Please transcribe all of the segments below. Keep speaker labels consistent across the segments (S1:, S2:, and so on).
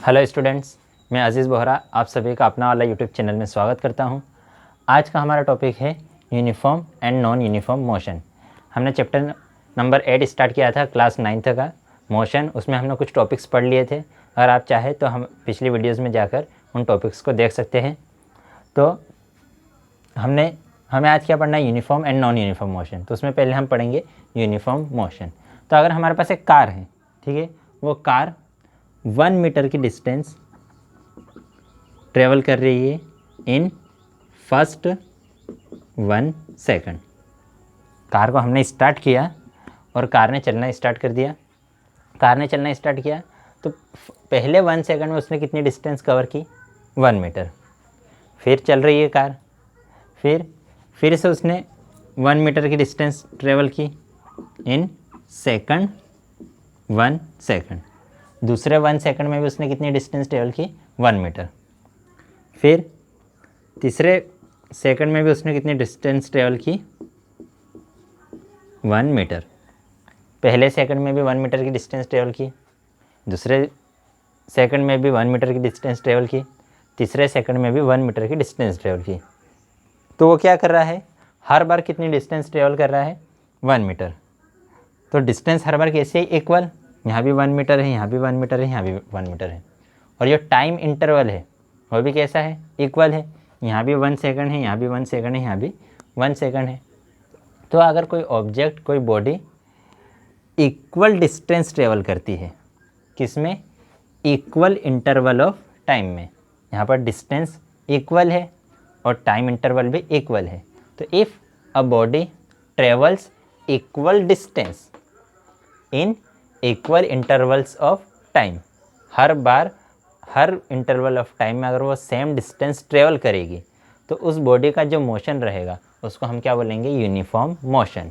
S1: Hello students, मैं अजीज़ बोहरा आप सभी का अपना वाला यूट्यूब चैनल में स्वागत करता हूं। आज का हमारा टॉपिक है uniform and non uniform motion. हमने चैप्टर नंबर 8 स्टार्ट किया था क्लास 9th का मोशन। उसमें हमने कुछ टॉपिक्स पढ़ लिए थे। अगर आप चाहें तो हम पिछली वीडियोज़ में जाकर उन टॉपिक्स को देख सकते हैं। तो हमें आज क्या पढ़ना है, uniform and non uniform motion. तो उसमें पहले हम पढ़ेंगे यूनिफॉर्म मोशन। तो अगर हमारे पास एक कार है, ठीक है, वो कार 1 मीटर की डिस्टेंस ट्रेवल कर रही है इन फर्स्ट 1 सेकंड। कार को हमने स्टार्ट किया और कार ने चलना स्टार्ट कर दिया। कार ने चलना स्टार्ट किया तो पहले 1 सेकंड में उसने कितनी डिस्टेंस कवर की, 1 मीटर। फिर चल रही है कार, फिर से उसने 1 मीटर की डिस्टेंस ट्रेवल की इन सेकंड 1 सेकंड। दूसरे 1 सेकंड में भी उसने कितनी डिस्टेंस ट्रेवल की, 1 मीटर। फिर तीसरे सेकंड में भी उसने कितनी डिस्टेंस ट्रेवल की, 1 मीटर। पहले सेकंड में भी 1 मीटर की डिस्टेंस ट्रेवल की, दूसरे सेकंड में भी 1 मीटर की डिस्टेंस ट्रेवल की, तीसरे सेकंड में भी 1 मीटर की डिस्टेंस ट्रेवल की। तो वो क्या कर रहा है, हर बार कितनी डिस्टेंस ट्रेवल कर रहा है, 1 मीटर। तो डिस्टेंस हर बार कैसे है, इक्वल। यहाँ भी 1 मीटर है, यहाँ भी 1 मीटर है, यहाँ भी 1 मीटर है। और जो टाइम इंटरवल है वो भी कैसा है, इक्वल है। यहाँ भी 1 सेकंड है, यहाँ भी 1 सेकंड है, यहाँ भी 1 सेकंड है। तो अगर कोई ऑब्जेक्ट, कोई बॉडी इक्वल डिस्टेंस ट्रेवल करती है, किसमें, इक्वल इंटरवल ऑफ टाइम में। यहाँ पर डिस्टेंस इक्वल है और टाइम इंटरवल भी इक्वल है। तो if a body travels equal distance in equal intervals of time, her bar her interval of time में अगर वो सेम डिस्टेंस ट्रेवल करेगी तो उस बॉडी का जो मोशन रहेगा उसको हम क्या बोलेंगे, uniform motion.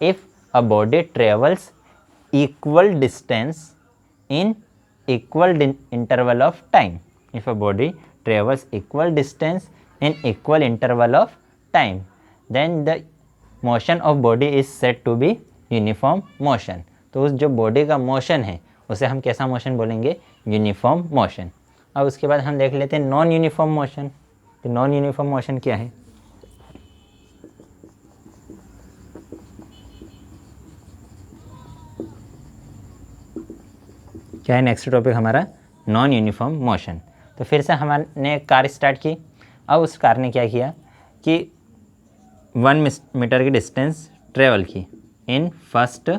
S1: If a body travels equal distance in equal interval of time, if a body travels equal distance in equal interval of time, then the motion of body is said to be uniform motion. तो उस जो body का motion है उसे हम कैसा motion बोलेंगे, uniform motion. अब उसके बाद हम देख लेते हैं नॉन यूनिफॉर्म मोशन। तो नॉन यूनिफॉर्म मोशन क्या है, क्या है नेक्स्ट टॉपिक हमारा, नॉन यूनिफॉर्म मोशन। तो फिर से हमने कार स्टार्ट की। अब उस कार ने क्या किया कि 1 मीटर की डिस्टेंस ट्रेवल की इन फर्स्ट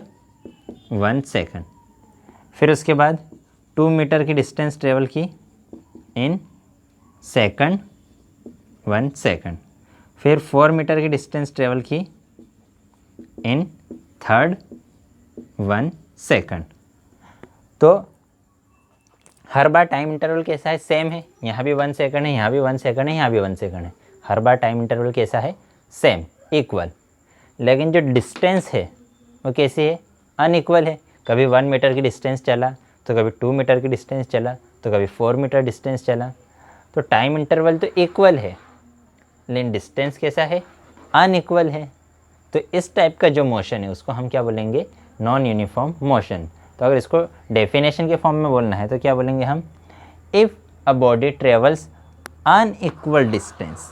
S1: 1 सेकंड। फिर उसके बाद 2 मीटर की डिस्टेंस ट्रेवल की इन सेकंड 1 सेकंड। फिर 4 मीटर की डिस्टेंस ट्रेवल की इन थर्ड 1 सेकंड। तो हर बार टाइम इंटरवल कैसा है, सेम है। यहाँ भी 1 सेकंड है, यहाँ भी 1 सेकंड है, यहाँ भी 1 सेकंड है। हर बार टाइम इंटरवल कैसा है, सेम, इक्वल। लेकिन जो डिस्टेंस है वो कैसी है, अनइक्वल है। कभी 1 मीटर की डिस्टेंस चला तो कभी 2 मीटर की डिस्टेंस चला तो कभी 4 मीटर डिस्टेंस चला। तो टाइम इंटरवल तो इक्वल है लेकिन डिस्टेंस कैसा है, अनइक्वल है। तो इस टाइप का जो मोशन है उसको हम क्या बोलेंगे, नॉन यूनिफॉर्म मोशन। तो अगर इसको डेफिनेशन के फॉर्म में बोलना है तो क्या बोलेंगे हम, if a body travels unequal distance,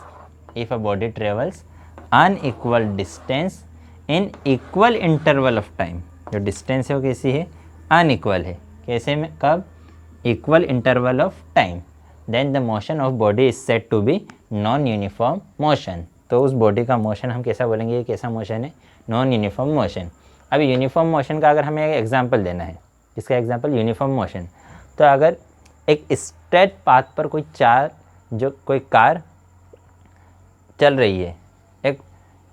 S1: if a body travels unequal distance in equal interval of time, जो डिस्टेंस है वो कैसी है, अनइक्वल है। कैसे में, कब, equal interval of time, then the motion of body is said to be non uniform motion. तो उस बॉडी का मोशन हम कैसा बोलेंगे, ये कैसा मोशन है, नॉन यूनिफॉर्म मोशन। अभी यूनिफॉर्म मोशन का अगर हमें एक एग्जांपल देना है, इसका एग्जांपल यूनिफॉर्म मोशन, तो अगर एक स्ट्रेट पाथ पर कोई कार चल रही है, एक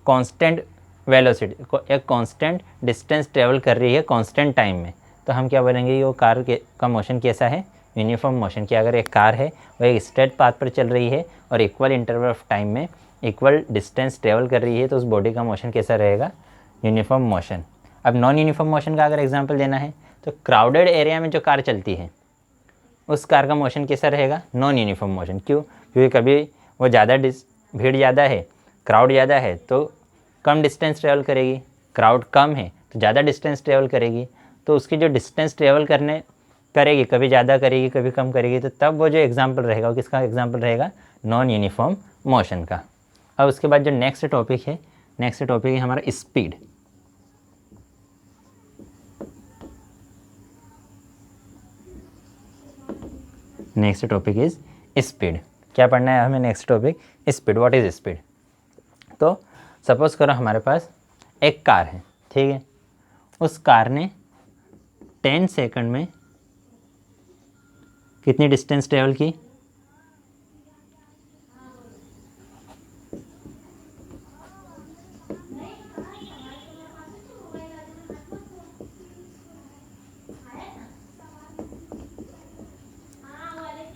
S1: कांस्टेंट वेलोसिटी, एक कांस्टेंट डिस्टेंस ट्रेवल कर रही है कांस्टेंट टाइम में, तो हम क्या बोलेंगे, वो कार का मोशन कैसा है, यूनिफॉर्म मोशन। कि अगर एक कार है वो एक स्ट्रेट पाथ पर चल रही है और इक्वल इंटरवल ऑफ टाइम में इक्वल डिस्टेंस ट्रेवल कर रही है तो उस बॉडी का मोशन कैसा रहेगा, यूनिफॉर्म मोशन। अब नॉन यूनिफॉर्म मोशन का अगर एग्जांपल देना है तो क्राउडेड एरिया में जो कार चलती है उस कार का मोशन कैसा रहेगा, नॉन यूनिफॉर्म मोशन। क्यों, क्योंकि कभी वो भीड़ ज़्यादा है, क्राउड ज़्यादा है तो कम डिस्टेंस ट्रेवल करेगी, क्राउड कम है तो ज़्यादा डिस्टेंस ट्रेवल करेगी। तो उसकी जो डिस्टेंस ट्रेवल करने करेगी, कभी ज़्यादा करेगी, कभी कम करेगी, तो तब वो जो एग्जाम्पल रहेगा वो किसका एग्जाम्पल रहेगा, नॉन यूनिफॉर्म मोशन का। अब उसके बाद जो नेक्स्ट टॉपिक है हमारा speed. Next topic is speed. क्या पढ़ना है हमें next topic, speed. What is speed. तो सपोज करो हमारे पास एक कार है, ठीक है, उस कार ने 10 सेकंड में कितनी डिस्टेंस ट्रेवल की,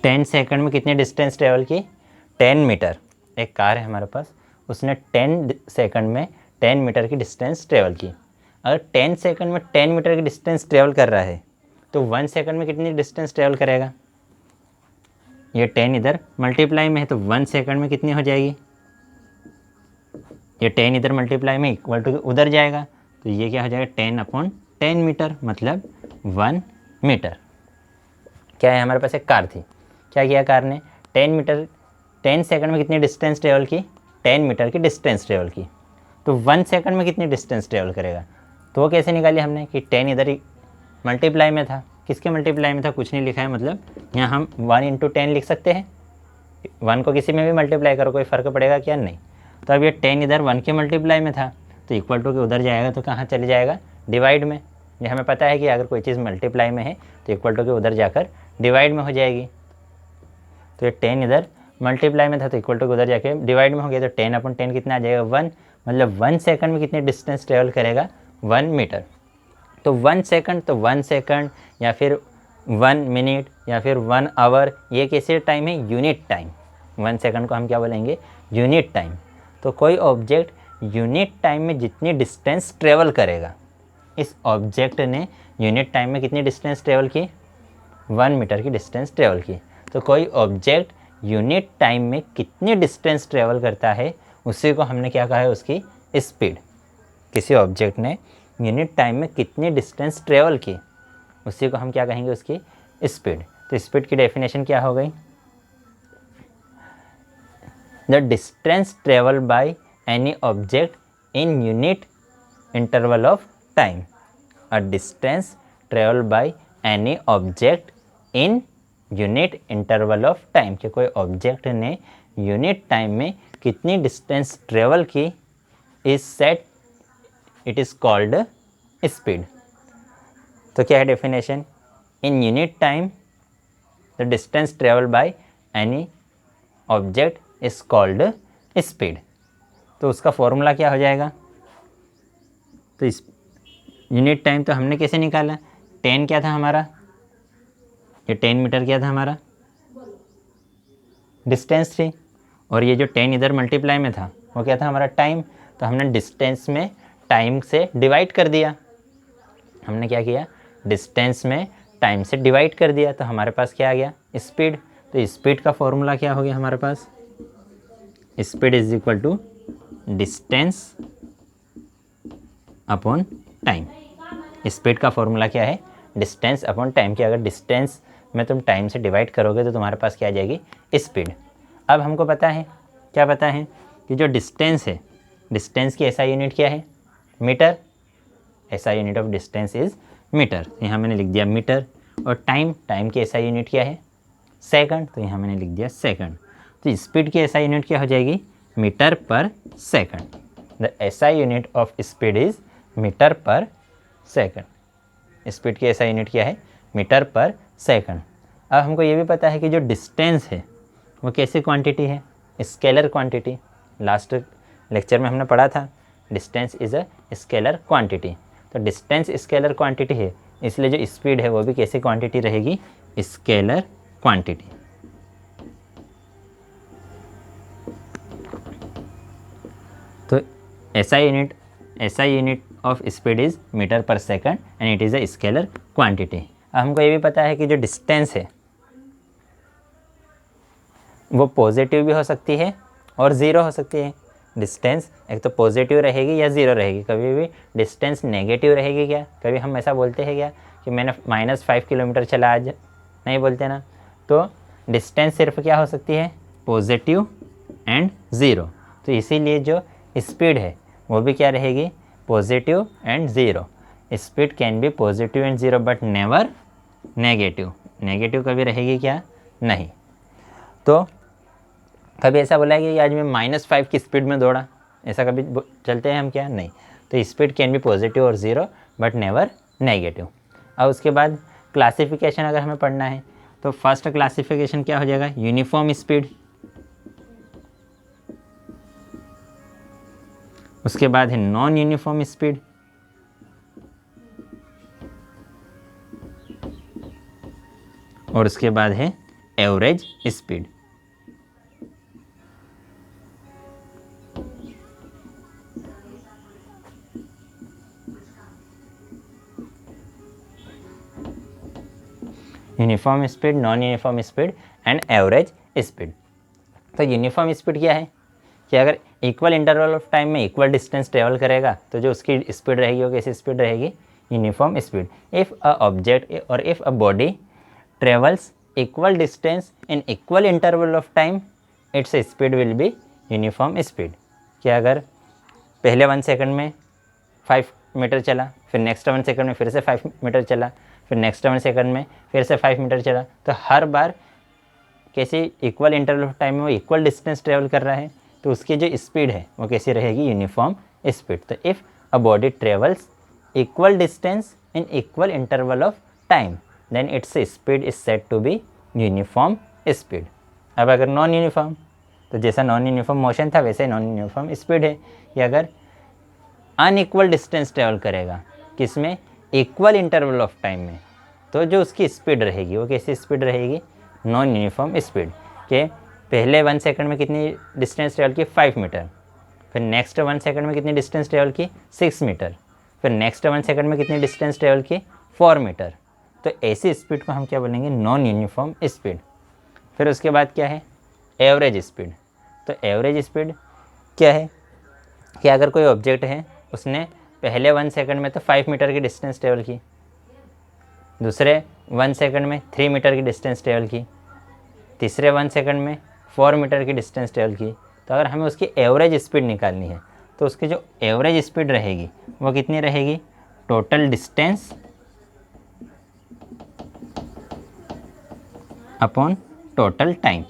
S1: 10 सेकंड में कितनी डिस्टेंस ट्रेवल की, 10 मीटर। एक कार है हमारे पास, उसने 10 सेकंड में 10 मीटर की डिस्टेंस ट्रेवल की। अगर 10 सेकंड में 10 मीटर की डिस्टेंस ट्रेवल कर रहा है तो 1 सेकंड में कितनी डिस्टेंस ट्रेवल करेगा, ये 10 इधर मल्टीप्लाई में है तो 1 सेकंड में कितनी हो जाएगी, ये 10 इधर मल्टीप्लाई में इक्वल टू उधर जाएगा, तो ये क्या हो जाएगा 10/10 मीटर, मतलब 1 मीटर। क्या है, हमारे पास एक कार थी, क्या किया कार ने 10 सेकंड में कितनी डिस्टेंस ट्रेवल की, 10 मीटर की डिस्टेंस ट्रेवल की, तो 1 सेकंड में कितनी डिस्टेंस ट्रेवल करेगा। तो वो कैसे निकाली हमने कि 10 इधर ही मल्टीप्लाई में था, किसके मल्टीप्लाई में था, कुछ नहीं लिखा है, मतलब यहाँ हम 1 × 10 लिख सकते हैं, 1 को किसी में भी मल्टीप्लाई करो कोई फ़र्क पड़ेगा क्या, नहीं। तो अब ये 10 इधर 1 के मल्टीप्लाई में था तो इक्वल टू के उधर जाएगा, तो कहाँ चले जाएगा, डिवाइड में। ये हमें पता है कि अगर कोई चीज़ मल्टीप्लाई में है तो इक्वल टू के उधर जाकर डिवाइड में हो जाएगी। तो ये 10 इधर मल्टीप्लाई में था तो इक्वल टू के उधर जाके डिवाइड में हो गया, तो 10/10 कितना आ जाएगा 1, मतलब 1 सेकंड में कितनी डिस्टेंस ट्रेवल करेगा, 1 मीटर। तो 1 सेकंड, तो 1 सेकंड या फिर 1 मिनट या फिर 1 आवर, ये कैसे टाइम है, यूनिट टाइम। 1 सेकंड को हम क्या बोलेंगे, यूनिट टाइम। तो कोई ऑब्जेक्ट यूनिट टाइम में जितनी डिस्टेंस ट्रेवल करेगा, इस ऑब्जेक्ट ने यूनिट टाइम में कितनी डिस्टेंस ट्रेवल की, 1 मीटर की डिस्टेंस ट्रेवल की। तो कोई ऑब्जेक्ट यूनिट टाइम में कितनी डिस्टेंस ट्रेवल करता है उसी को हमने क्या कहा है, उसकी स्पीड। किसी ऑब्जेक्ट ने यूनिट टाइम में कितनी डिस्टेंस ट्रेवल की उसी को हम क्या कहेंगे, उसकी स्पीड। तो स्पीड की डेफिनेशन क्या हो गई, the distance travel by any object in unit interval of time. A distance travel by any object in unit interval of time, कि कोई ऑब्जेक्ट ने यूनिट टाइम में कितनी डिस्टेंस ट्रेवल की, is set, it is called speed. तो क्या है definition, in unit time the distance travel by any object is called speed. तो उसका फॉर्मूला क्या हो जाएगा, तो इस यूनिट टाइम तो हमने कैसे निकाला, 10 क्या था हमारा, ये 10 मीटर क्या था हमारा डिस्टेंस थी, और ये जो 10 इधर मल्टीप्लाई में था वो क्या था हमारा टाइम। तो हमने डिस्टेंस में टाइम से डिवाइड कर दिया, हमने क्या किया, डिस्टेंस में टाइम से डिवाइड कर दिया, तो हमारे पास क्या आ गया, स्पीड। तो स्पीड का फॉर्मूला क्या हो गया हमारे पास, speed is equal to distance upon time. Speed का फॉर्मूला क्या है, डिस्टेंस अपॉन टाइम, कि अगर डिस्टेंस में तुम टाइम से डिवाइड करोगे तो तुम्हारे पास क्या आ जाएगी, स्पीड। अब हमको पता है, क्या पता है कि जो डिस्टेंस है, डिस्टेंस की ऐसा यूनिट क्या है, metre. SI unit of distance is metre, यहाँ मैंने लिख दिया मीटर। और टाइम की ऐसा यूनिट क्या है, सेकंड, तो यहाँ मैंने लिख दिया सेकंड। तो स्पीड की ऐसा यूनिट क्या हो जाएगी, metre per second. The SI unit of speed is metre per second. Speed की ऐसा यूनिट क्या है, मीटर पर सेकंड। अब हमको ये भी पता है कि जो डिस्टेंस है वो कैसी क्वांटिटी है, स्केलर क्वांटिटी। लास्ट लेक्चर में हमने पढ़ा था distance is a scalar quantity. तो डिस्टेंस स्केलर क्वांटिटी है, इसलिए जो स्पीड है वो भी कैसी क्वांटिटी रहेगी, स्केलर क्वांटिटी। तो SI unit of speed is metre per second and it is a scalar quantity. अब हमको ये भी पता है कि जो डिस्टेंस है वो पॉजिटिव भी हो सकती है और ज़ीरो हो सकती है। डिस्टेंस एक तो पॉजिटिव रहेगी या ज़ीरो रहेगी। कभी भी डिस्टेंस नेगेटिव रहेगी क्या? कभी हम ऐसा बोलते हैं क्या कि मैंने -5 किलोमीटर चला आज? नहीं बोलते ना। तो डिस्टेंस सिर्फ क्या हो सकती है? Positive and zero. तो इसीलिए जो स्पीड है वो भी क्या रहेगी? Positive and zero. Speed can be positive and zero but never negative. Negative कभी रहेगी क्या? नहीं। तो कभी ऐसा बोला है कि आज मैं -5 की स्पीड में दौड़ा, ऐसा कभी चलते हैं हम क्या? नहीं। तो स्पीड कैन बी पॉजिटिव और ज़ीरो बट नेवर नेगेटिव। और उसके बाद क्लासिफिकेशन अगर हमें पढ़ना है तो फर्स्ट क्लासिफिकेशन क्या हो जाएगा? Uniform speed. उसके बाद है नॉन यूनिफॉर्म स्पीड। और उसके बाद है average speed. Uniform speed, non uniform speed and average speed. तो यूनिफॉर्म स्पीड क्या है कि अगर इक्वल इंटरवल ऑफ टाइम में इक्वल डिस्टेंस ट्रेवल करेगा तो जो उसकी स्पीड रहेगी वो कैसी स्पीड रहेगी? Uniform speed. If a object और if a body travels equal distance in equal interval of time its speed will be uniform speed. क्या अगर पहले 1 सेकंड में 5 मीटर चला, फिर नेक्स्ट 1 सेकंड में फिर से 5 मीटर चला, फिर नेक्स्ट 1 सेकंड में फिर से 5 मीटर चला, तो हर बार कैसी इक्वल इंटरवल ऑफ टाइम में वो इक्वल डिस्टेंस ट्रेवल कर रहा है, तो उसकी जो स्पीड है वो कैसी रहेगी? Uniform speed. तो if a body travels equal distance in equal interval of time then its speed is said to be uniform speed. अब अगर नॉन यूनिफॉर्म, तो जैसा नॉन यूनिफॉर्म मोशन था वैसे नॉन यूनिफॉर्म स्पीड है कि अगर अनइक्वल डिस्टेंस ट्रेवल करेगा, किसमें? इक्वल इंटरवल ऑफ टाइम में, तो जो उसकी स्पीड रहेगी वो कैसी स्पीड रहेगी? Non uniform speed. के पहले 1 सेकंड में कितनी डिस्टेंस ट्रेवल की? 5 मीटर, फिर नेक्स्ट 1 सेकंड में कितनी डिस्टेंस ट्रेवल की? 6 मीटर, फिर नेक्स्ट 1 सेकंड में कितनी डिस्टेंस ट्रेवल की? 4 मीटर। तो ऐसी स्पीड को हम क्या बोलेंगे? Non uniform speed. फिर उसके बाद क्या है? Average speed. तो एवरेज स्पीड क्या है कि अगर कोई ऑब्जेक्ट है उसने पहले 1 सेकंड में तो 5 मीटर की डिस्टेंस ट्रेवल की, दूसरे 1 सेकंड में 3 मीटर की डिस्टेंस ट्रेवल की, तीसरे 1 सेकंड में 4 मीटर की डिस्टेंस ट्रेवल की। तो अगर हमें उसकी एवरेज स्पीड निकालनी है तो उसकी जो एवरेज स्पीड रहेगी वो कितनी रहेगी? Total distance upon total time.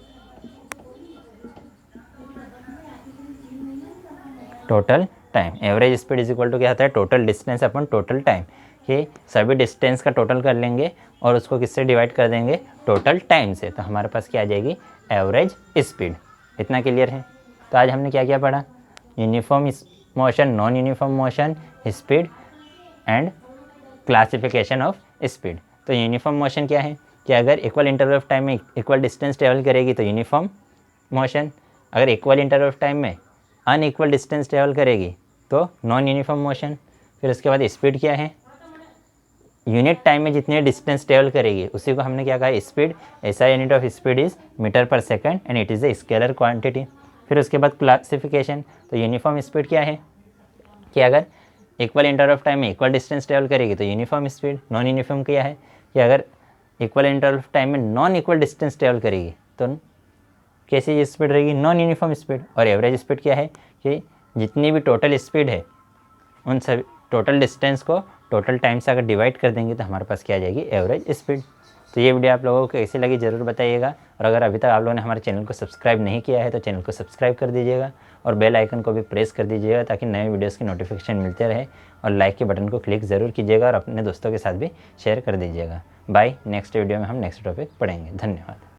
S1: Total time, average speed is equal to क्या होता है? Total distance upon total time. कि सभी डिस्टेंस का टोटल कर लेंगे और उसको किससे डिवाइड कर देंगे? टोटल टाइम से। तो हमारे पास क्या आ जाएगी? Average speed. इतना क्लियर है? तो आज हमने क्या क्या पढ़ा? Uniform motion, non uniform motion, speed and classification of speed. तो यूनिफॉर्म मोशन क्या है कि अगर इक्वल इंटरवल ऑफ टाइम में इक्वल डिस्टेंस ट्रेवल करेगी तो यूनिफॉर्म मोशन, अगर इक्वल इंटरवल ऑफ टाइम में अनइक्वल डिस्टेंस ट्रेवल करेगी तो नॉन यूनिफॉर्म मोशन। फिर उसके बाद स्पीड क्या है? यूनिट टाइम में जितने डिस्टेंस ट्रेवल करेगी उसी को हमने क्या कहा? Speed. SI unit of speed is metre per second and it is a scalar quantity. फिर उसके बाद क्लासिफिकेशन। तो यूनिफॉर्म स्पीड क्या है कि अगर इक्वल इंटरवल ऑफ टाइम में इक्वल डिस्टेंस ट्रेवल करेगी तो यूनिफॉर्म स्पीड। नॉन यूनिफॉर्म क्या है कि अगर इक्वल इंटरवल ऑफ टाइम में नॉन इक्वल डिस्टेंस ट्रेवल करेगी तो कैसी स्पीड रहेगी? Non uniform speed. और एवरेज स्पीड क्या है कि जितनी भी टोटल स्पीड है उन सभी टोटल डिस्टेंस को टोटल टाइम से अगर डिवाइड कर देंगे तो हमारे पास क्या आ जाएगी? Average speed. तो ये वीडियो आप लोगों को कैसी लगी ज़रूर बताइएगा। और अगर अभी तक आप लोगों ने हमारे चैनल को सब्सक्राइब नहीं किया है तो चैनल को सब्सक्राइब कर दीजिएगा और बेल आइकन को भी प्रेस कर दीजिएगा ताकि नए वीडियोज़ की नोटिफिकेशन मिलते रहे। और लाइक के बटन को क्लिक ज़रूर कीजिएगा और अपने दोस्तों के साथ भी शेयर कर दीजिएगा। बाय। नेक्स्ट वीडियो में हम नेक्स्ट टॉपिक पढ़ेंगे। धन्यवाद।